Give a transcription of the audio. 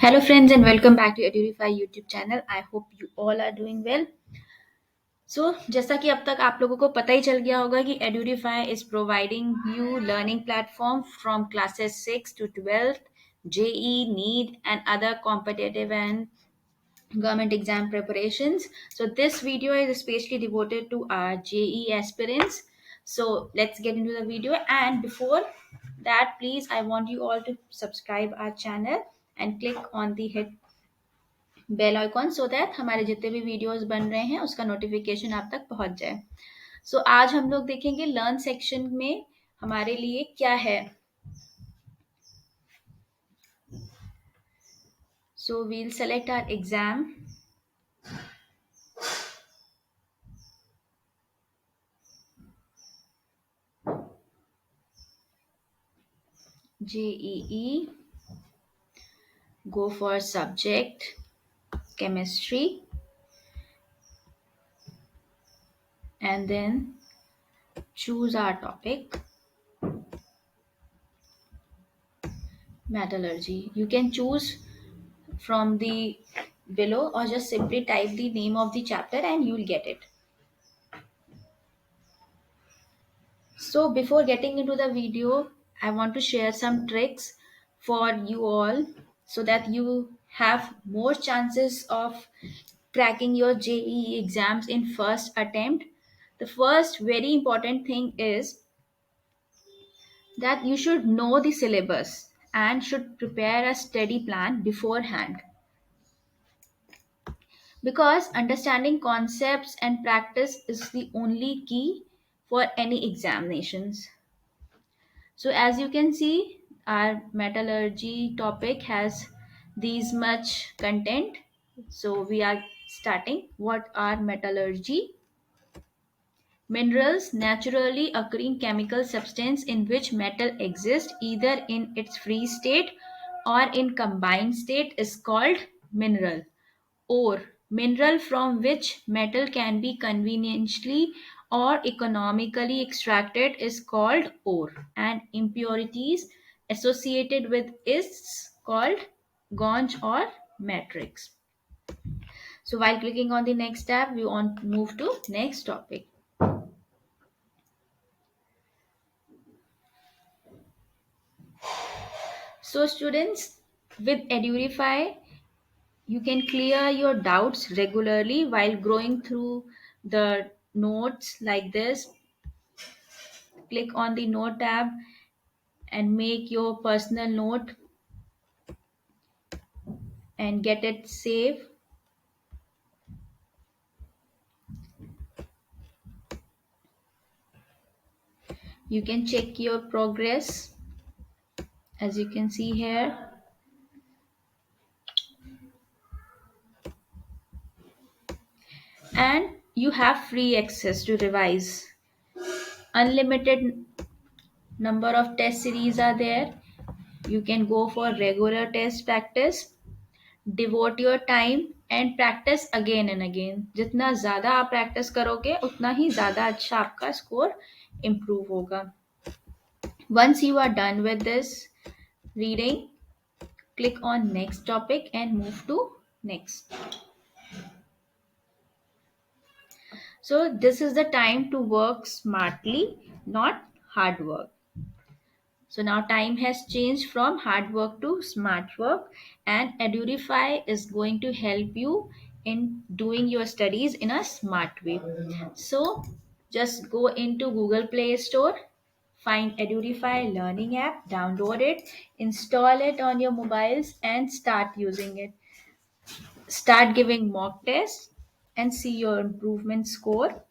Hello friends and welcome back to Edureify YouTube channel. I hope you all are doing well. जैसा कि अब तक आप लोगों को पता ही चल गया होगा कि Edureify is providing you learning platform from classes 6 to 12th, JEE, NEET and other competitive and government exam preparations. So this video is especially devoted to our JEE aspirants. So let's get into the video, and before that please I want you all to subscribe our channel and click on the hit bell icon so that हमारे जितने भी videos बन रहे हैं उसका notification आप तक पहुंच जाए। आज हम लोग देखेंगे लर्न सेक्शन में हमारे लिए क्या है। We'll select our exam. JEE, go for subject chemistry and then choose our topic metallurgy. You can choose from the below or just simply type the name of the chapter and you will get it. So before getting into the video, I want to share some tricks for you all so that you have more chances of cracking your JEE exams in first attempt. The first very important thing is that you should know the syllabus and should prepare a study plan beforehand, because understanding concepts and practice is the only key for any examinations. So as you can see, our metallurgy topic has these much content. So we are starting. What are metallurgy? Minerals, naturally occurring chemical substance in which metal exists either in its free state or in combined state, is called mineral. Ore, mineral from which metal can be conveniently or economically extracted, is called ore, and impurities associated with is called gauge or matrix. So while clicking on the next tab, we want to move to next topic. So students, with Edureify, you can clear your doubts regularly while going through the notes like this. Click on the note tab and make your personal note and get it saved. You can check your progress as you can see here. And you have free access to revise. Unlimited number of test series are there. You can go for regular test practice, devote your time and practice again and again. जितना ज़्यादा आप practice करोगे उतना ही ज़्यादा अच्छा आपका score improve होगा. Once you are done with this reading, click on next topic and move to next. So this is the time to work smartly, not hard work. So now time has changed from hard work to smart work, and Edureify is going to help you in doing your studies in a smart way. So just go into Google Play Store, find Edureify Learning app, download it, install it on your mobiles and start using it. Start giving mock tests and see your improvement score.